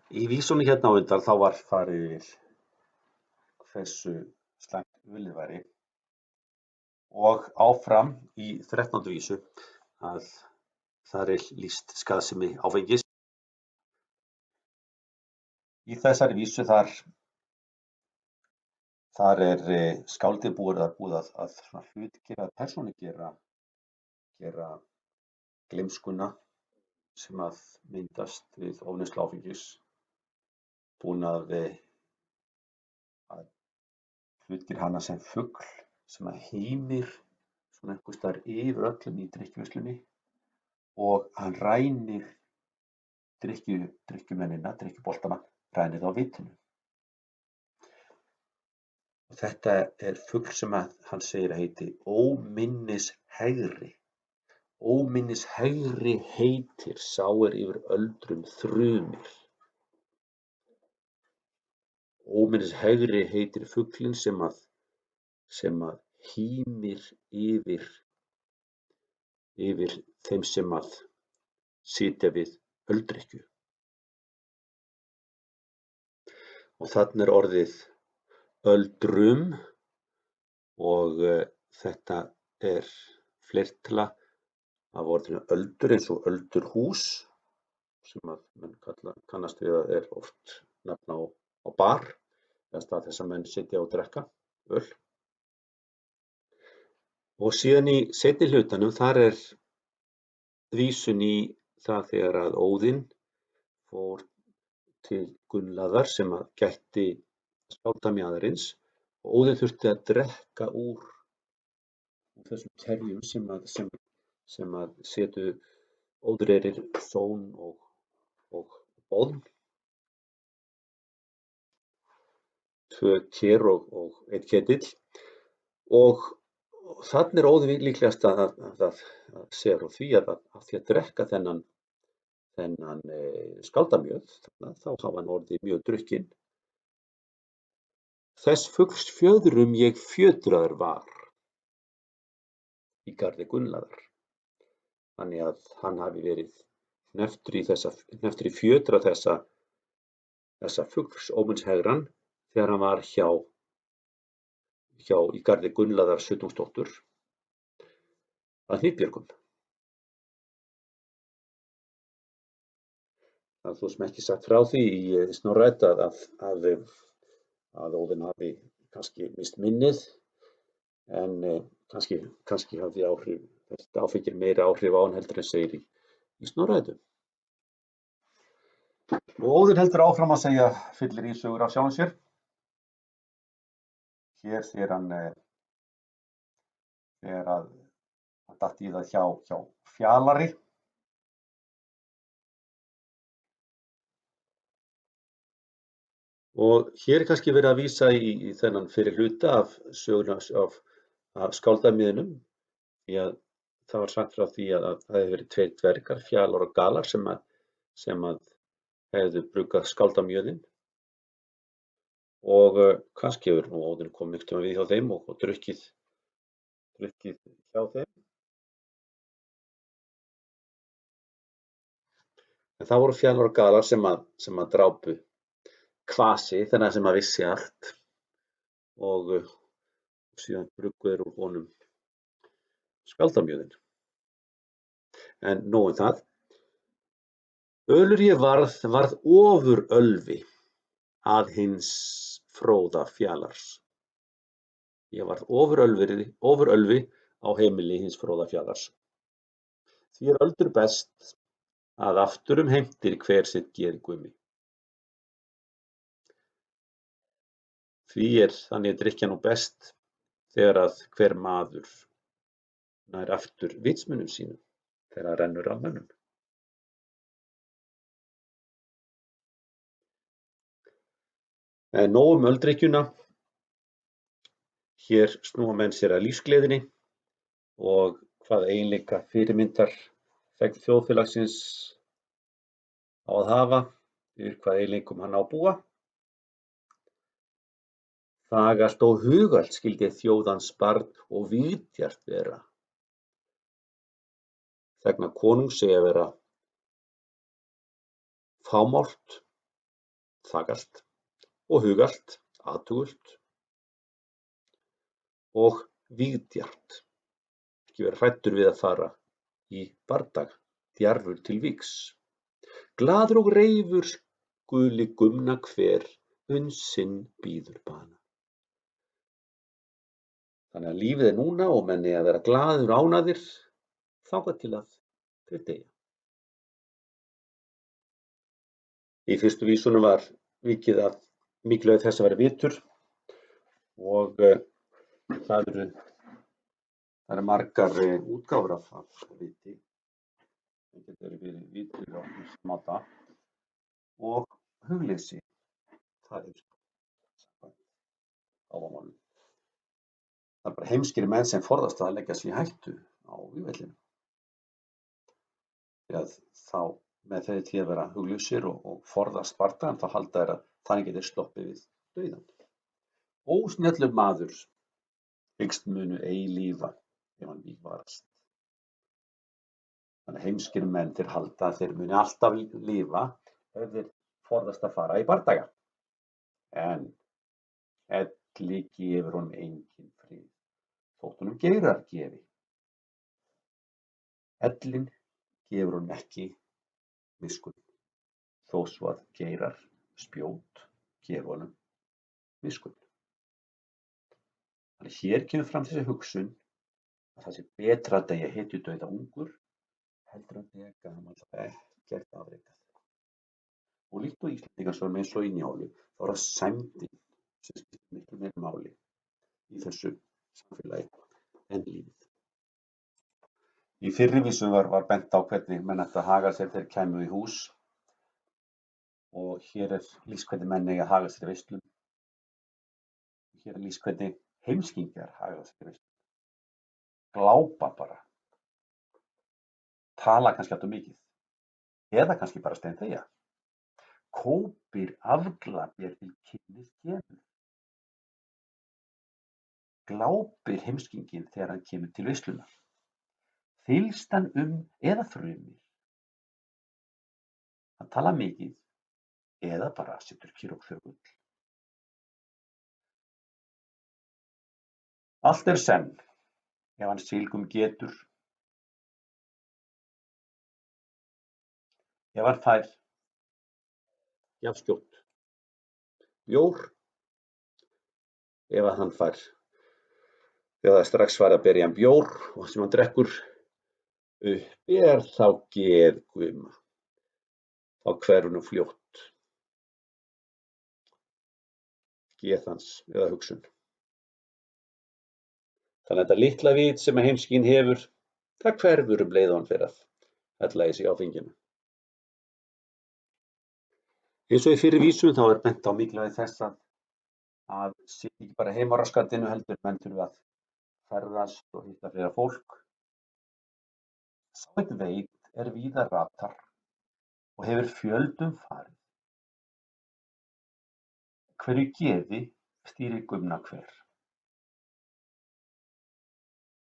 Í vísunni hérna á undan þá var farið yfir hversu slæmt ölið væri og áfram í 13. vísu að þar er lýst skaðsemi áfengis. Í þessari vísu þar er skáldið búið að hlutgera, persónugera gleymskuna sem að myndast við ofneyslu áfengis, búin að hlutgera hana sem fugl sem að hímir svona einhvers staðar yfir öllum í drykkjuverslunni og hann rænir drykkjumennina, drykkjuboltana, rænir þá vitinu. Og þetta er fugl sem að hann segir að heiti óminnishegri. Óminnishegri heitir sá er yfir öldrum þrumir. Óminnishegri heitir fuglinn sem að hímir yfir þeim sem að sitja við öldrykkju. Og þarna er orðið öldrum og þetta er fleirtala af orðinu öldur eins og öldurhús sem að menn kannast við að er oft nafn á bar eða stað þess að menn sitja og drekka öl. Og síðan í seinni hlutanum þar er vísun í það þegar að Óðinn fór til Gunnlaðar sem að gætti skáldamjaðarins og Óðinn þurfti að drekka úr þessum kerjum sem að setu óðreirir Són og Boðn, 2 ker og 1 ketill, og þannig er Óðinn líklegast að segja frá því að því að drekka þennan skaldamjöð, þá hafa hann orðið mjög drukkinn. Þess fugls fjöðrum ég fjötraður var í garði Gunnlaðar. Þannig að hann hafi verið hnepptur í fjötra þessa fugls óminnshegran þegar hann var hjá í garði Gunnlaðar Sutungsdóttur að Hnitbjörgum. Það er svo sem ekki sagt frá því í Snorra-Eddu að Óðinn hafi kannski misst minnið, en kannski hafði þetta áfengi meiri áhrif á hann heldur en segir í Snorra-Eddu. Og Óðinn heldur áfram að segja fyllerísögur af sjálfum sér. Hér þegar hann datt í það hjá Fjalari. Og hér er kannski verið að vísa í þennan fyrri hluta af söguna af skáldamjöðunum, því að það var sagt frá því að það hefði verið 2 dvergar, Fjalar og Galar, sem að hefðu bruggað skáldamjöðin. Og kannski hefur nú Óðinn komið einhvern tímann við hjá þeim og drukkið hjá þeim. En það voru Fjalar og Galar sem að drápu Kvasi, þennan sem að vissi allt, og síðan brugguðu úr honum skaldamjöðin. En nóg um það. Ölur ég varð ofur ölvi að hins fróða Fjalars. Ég varð ofur ölvi á heimili hins fróða Fjalars. Því er öldur best að aftur heimtir hver sitt geri gumi. Því er þannig að drykkja nú best þegar að hver maður nær aftur vitsmunum sínum þegar hann rennur af mönnum. En nóg um öldrykkjuna. Hér snúa menn sér að lífsgleðinni og hvað eiginleika fyrirmyndar þjóðfélagsins á að hafa, yfir hvað eiginleikum hann á að búa. Þagalt og hugalt skyldi þjóðans barn og vitjart vera. Þegna konungs eigi að vera fámált þagalt og hugalt, athugult og vígdjarft. Ekki vera hræddur við að fara í bardag, djarfur til vígs. Glaður og reifur skuli gumna hver uns sinn bíður bana. Þannig að lífið núna og menn eiga að vera glaðir og ánægðir þangað til að þeir deyja. Í fyrstu vísunum var vikið að mikilvægi þess að vera vitur og það eru margar útgáfur af viti. Það getur verið vitur á ýmsa máta og hugleysi. Það áhugamálum. Það bara heimskir menn sem forðast að leggja sig í hættu á vígvellinum. Því að þá með því að vera huglausir og forðast bardagann, þá halda þeir að þannig geti sloppið við dauðann. Ósnjallur maður hyggst munu ei lífa ef hann vígvarast. Þannig að heimskir menn þeir halda að þeir muni alltaf lifa ef þeir forðast að fara í bardaga. En elli gefur honum enginn frið, þótt honum geirar gefi. Ellin gefur honum ekki miskunn, þó svo að geirar spjót gefi honum miskunn. Þannig hér kemur fram þessi hugsun að það sé betra að deyja hetjudauða ungur heldur að deyja gamall og ekkert afrekað. Og líkt og Íslendingar svo eins og í Njálu, þá er það sæmdin sem skiptir miklu meira máli í þessu samfélagi en lífið. Í fyrri vísum var bent á hvernig menn ættu að haga sér þeir kæmu í hús og hér er lýst hvernig menn eiga að haga sér í veislum. Hér er lýst hvernig heimskingjar haga sér í veislum. Glápa bara, tala kannski allt of mikið eða kannski bara steinþegja. Kópir afglap er til kynnis kemur. Glápir heimskinginn þegar hann kemur til veislunnar. Þylst hann eða frumir. Hann talar mikið eða bara situr kyrr og þögull. Allt er senn ef hann silgum getur. Ef hann fær jafnskjótt bjór, ef hann fær, þegar það er strax farið að berja hann bjór og sem hann drekkur upp þá geðguma, þá hverfur nú fljótt geð hans eða hugsun. Þannig að þetta litla vit sem heimskingin hefur, það hverfur leið og hann fer að hella í sig áfenginu. Eins og í fyrri vísum þá er bent á mikilvægi þess að sitja ekki bara heima á rassgatinu heldur menn þurfa að ferðast og hitta fleira fólk. Sá einn veit er víða ratar og hefur fjöldum farið. Hverju geði stýrir gumna hver.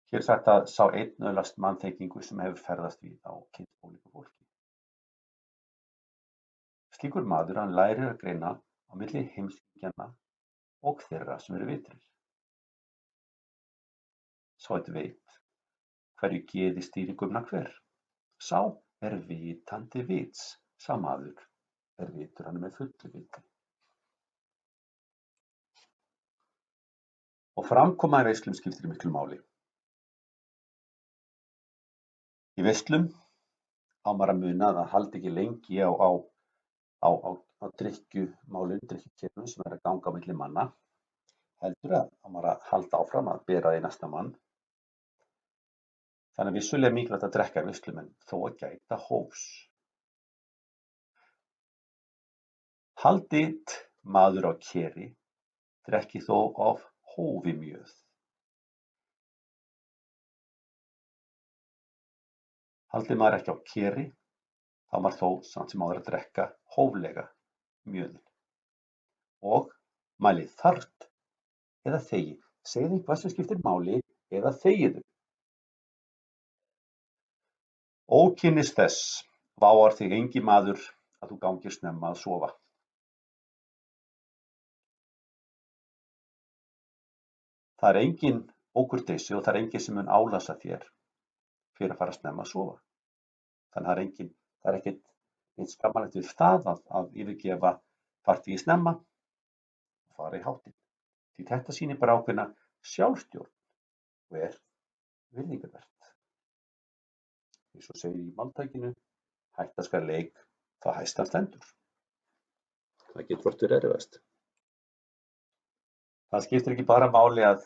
Hér er sagt að sá einn öðlast mannþekkingu sem hefur ferðast víða og kynnst ólíku fólki. Slíkur maður hann lærir að greina á milli heimskingjanna og þeirra sem eru vitrir. Sá einn veit hverju geði stýrir gumna hver. Sá er vitandi vits, sá maður er vitur hann með fullu viti. Og framkoma í veislum skiptir miklu máli. Í veislum á maður að muna að halda ekki lengi á drykkjumálum, drykkjukerfum sem er að ganga á milli manna, heldur að maður að halda áfram að bera í næsta mann. Þannig að vissulega mikilvægt að drekka í veislum en þó að gæta hófs. Haldið maður á keri, drekki þó af hófi mjöð. Haldið maður ekki á keri, þá maður þó samt sem áður að drekka hóflega mjöðin. Og mælið þarft eða þegi. Segðu eitthvað sem skiptir máli eða þegiðu. Ókynnis þess váar þig engi maður að þú gangir snemma að sofa. Það er engin ókurteisi og það er engin sem mun álasa þér fyrir að fara snemma að sofa. Þannig það er ekkert neitt skammarlegt við það að yfirgefa partíi snemma og fara í háttinn. Því þetta sýnir bara ákveðna sjálfstjórn og er virðingarvert. Eins og segir í máltækinu, hætta skal leik, þá hæstan stendur. Það getur oft verið erfiðast. Það skiptir ekki bara máli að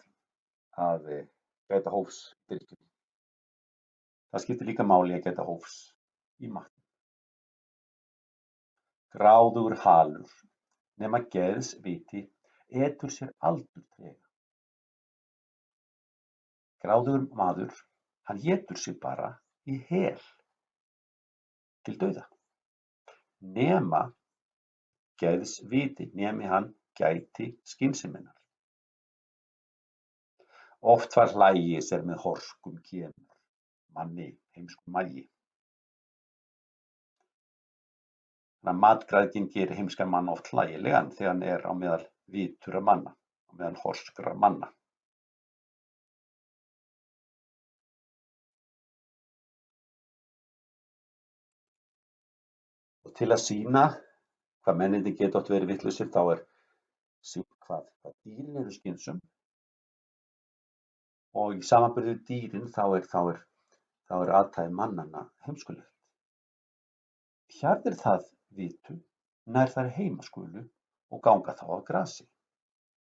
gæta hófs í drykkjunni. Það skiptir líka máli að gæta hófs í matnum. Gráðugur halur, nema geðs viti, etur sér aldur trega. Gráðugur maður, hann étur sig bara í hel til dauða. Nema geðs viti, nemi hann gæti skynseminnar. Oft var hlægis er með horskum kemur, manni heimskum magi. Þannig að matgræðgin gerir heimskan mann oft hlægilegan þegar hann er á meðal vitura manna, á meðal horskra manna. Og til að sýna hvað mennirnir geta oft verið vitlausir, þá er sýnt hvað dýrin eru skynsöm. Og í samanburði við dýrin þá er athæfi mannanna heimskulegt. Hjarðir það vitu, nær þær heimaskulu og ganga þá á grasi.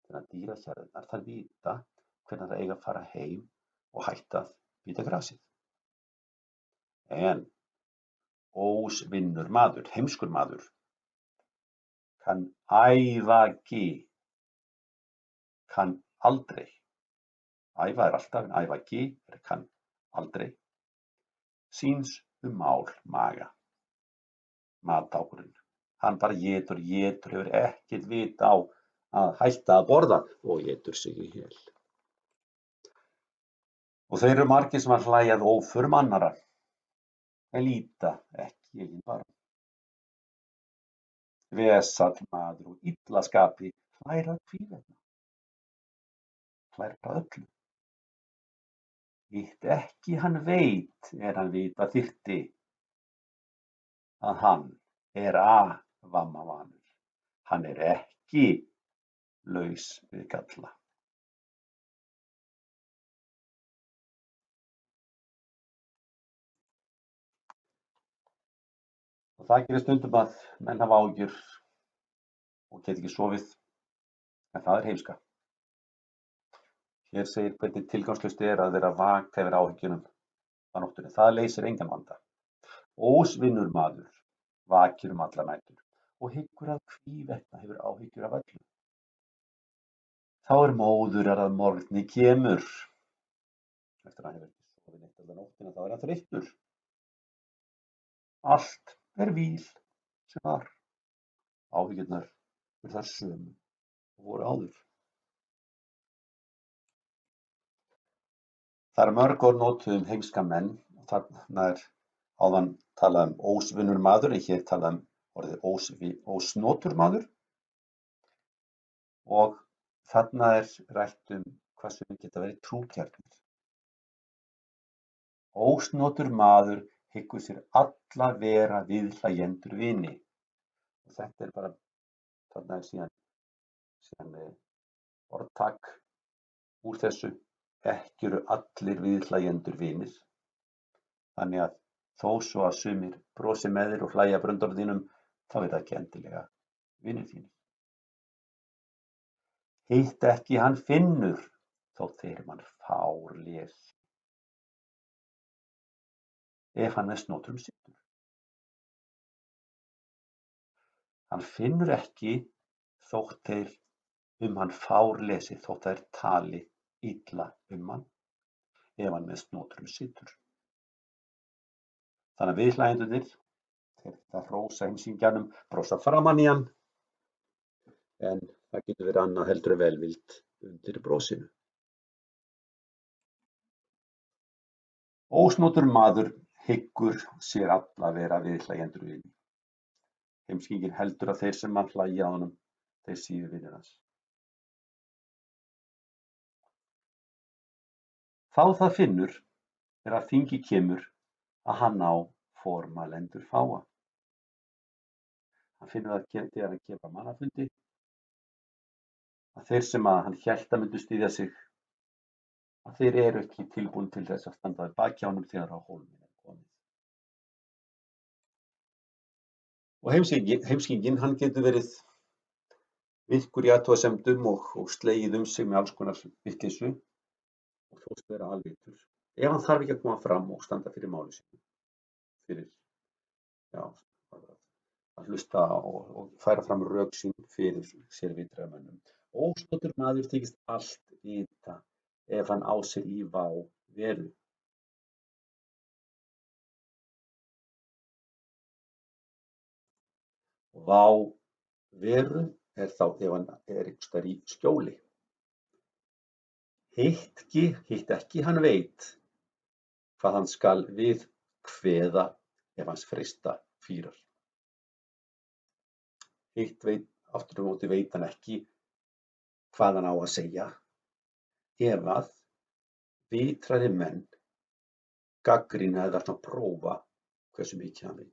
Þannig að dýrahjarðirnar þær vita hvernig það eiga að fara heim og hætta að bíta grasið. En ósvinnur maður, heimskur maður, kann ævagi, kann aldrei. Æva er alltaf, en ævagi er kann aldrei. Síns mál maga. Matákurinn. Hann bara étur, hefur ekkert vit á að hætta að borða og étur sig í hel. Og þeir eru margir sem að hlæja að óförum annarra, en líta ekki eigin barm. Vesall maður og illa skapi hlær að hvívetna. Hlær að öllu. Hitt ekki hann veit er hann vita þyrfti að hann er vammavanur. Hann er ekki laus við galla. Og það gerir stundum að menn hafa áhyggjur og geta ekki sofið, en það er heimska. Hér segir hvernig tilgangslaust er að vera vaka yfir áhyggjunum á nóttunni. Það leysir engan vanda. Ósvinnur maður vakir alla nætur og hyggur að hvívetna hefur áhyggjur af öllu. Þá er móður að morgni kemur. Eftir að hann hefur ekki sofið neitt alla nóttina, þá er hann þreyttur. Allt er víl sem var. Áhyggjurnar eru þær sömu og voru áður. Það er mörg orð notuð heimska menn og þarna er áðan talað ósvinnur maður, en hér talað orðið ósnotur maður. Og þarna er rætt hvað sem geta verið trúgjarnir. Ósnotur maður hyggur sér alla vera viðhlæjendur vini. Og þetta er bara, þarna er síðan orðtak úr þessu. Ekki eru allir viðhlæjendur vinir. Þannig að þó svo að sumir brosi með þér og hlæja bröndorðum þínum, þá er það ekki endilega vinir þínir. Hitt ekki hann finnur, þó þeir mann fárles. Ef hann með snotrum situr. Hann finnur ekki þótt þeir hann fárlesi, þótt þeir tali illa hann, ef hann með snotrum situr. Þannig að viðhlæjendurnir, þeir hrósa heimsingjanum, brosa framan í hann, en það getur verið annað heldur en velvild undir brosinu. Ósnotur maður hyggur sér alla vera viðhlæjendur vini. Heimskingin heldur að þeir sem hann hlæja að honum, þeir séu vinir hans. Þá það finnur er að þingi kemur að hann á formalendur fáa. Hann finnur það þegar hann kemur á mannafundi að þeir sem að hann hélt að myndu styðja sig, að þeir eru ekki tilbúin til þess að standa við baki á honum þegar á hólminn er komið. Og heimskingin, hann getur verið virkur í athugasemdum og slegið sig með alls konar vitleysu og þóst vera alvitur. Ef hann þarf ekki að koma fram og standa fyrir máli sínu, fyrir að hlusta og færa fram rök sín fyrir sér vitræðamönnum. Ósnotur maður þykist allt vita ef hann á sér í vá veru. Vá veru er þá ef hann er einhvers staðar í skjóli. Hitt ekki hann veit hvað hann skal við kveða ef hans freista fýrar. Hitt aftur á móti veit hann ekki hvað hann á að segja ef að vitrari menn gagnrýna eða prófa hversu mikið hann veit.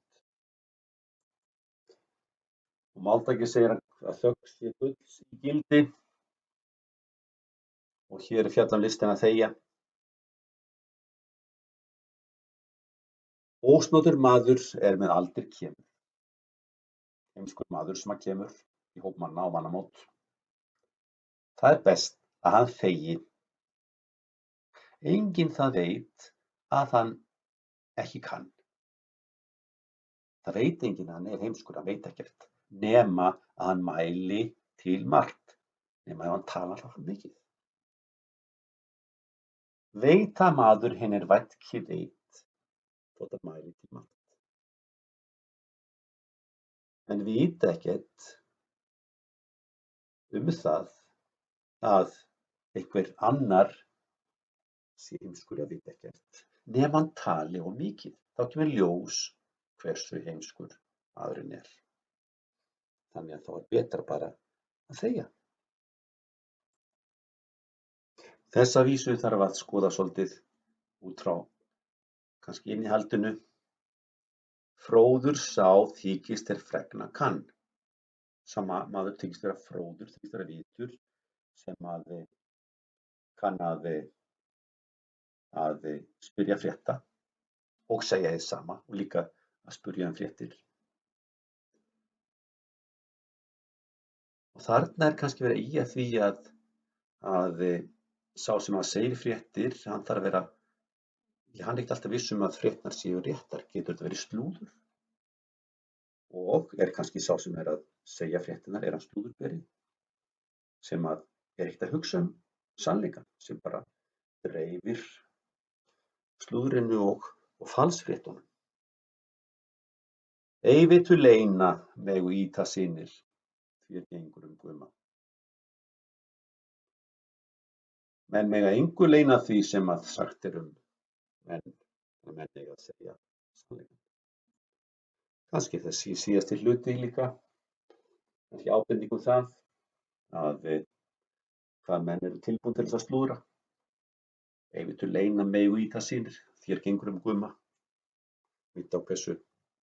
Og máltækið segir að þögn sé gulls í gildi og hér er fjallað um listina að þegja. Ósnotur maður er með aldir kemur. Heimskur maður sem að kemur í hóp manna og mannamót. Það er best að hann þegi. Enginn það veit að hann ekki kann. Það veit enginn að hann er heimskur, hann veit ekkert, nema að hann mæli til margt, nema ef hann talar alltaf mikið. Veit að maður hinn er vætki veit, þótt að mæli til margt. En vita ekkert það að einhver annar sé heimskur að vita ekkert, nema hann tali of mikið. Þá kemur ljós hversu heimskur maðurinn er. Þannig að þá er betra bara að þegja. Þessa vísu þarf að skoða svolítið út frá kannski innihaldinu. Fróður sá þykist er fregna kann. Sama maður þykist vera fróður, þykist vera vitur, sem að kann að spyrja frétta og segja þið sama og líka að spyrja fréttir. Og þarna er kannski verið í að því að sá sem að segir fréttir, hann þarf að vera, hann er ekki alltaf viss að fréttirnar séu réttar, getur þetta verið slúður. Og er kannski sá sem er að segja fréttirnar, er hann slúðurberi, sem að er ekkert að hugsa sannleikann, sem bara dreifir slúðrinu og falsfréttunum. Ei vitu leyna megu ýta synir, því gengur guma. Menn mega engu leyna því sem að sagt er menn eiga að segja sannleikann. Kannski þessi síðasti hluti líka, kannski ábending það að hvað menn eru tilbúin til þess að slúðra. Ei vitu leyna megu ýta synir, því gengur guma. Vita á hversu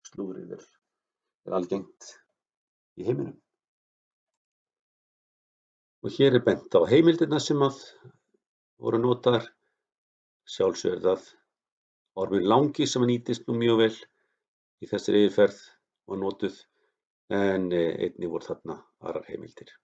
slúðrið er algengt í heiminum. Og hér er bent á heimildirnar sem að voru notaðar. Sjálfsögðu er það ormurinn langi sem nýtist nú mjög vel í þessari yfirferð og notuð, en einnig voru þarna aðrar heimildir.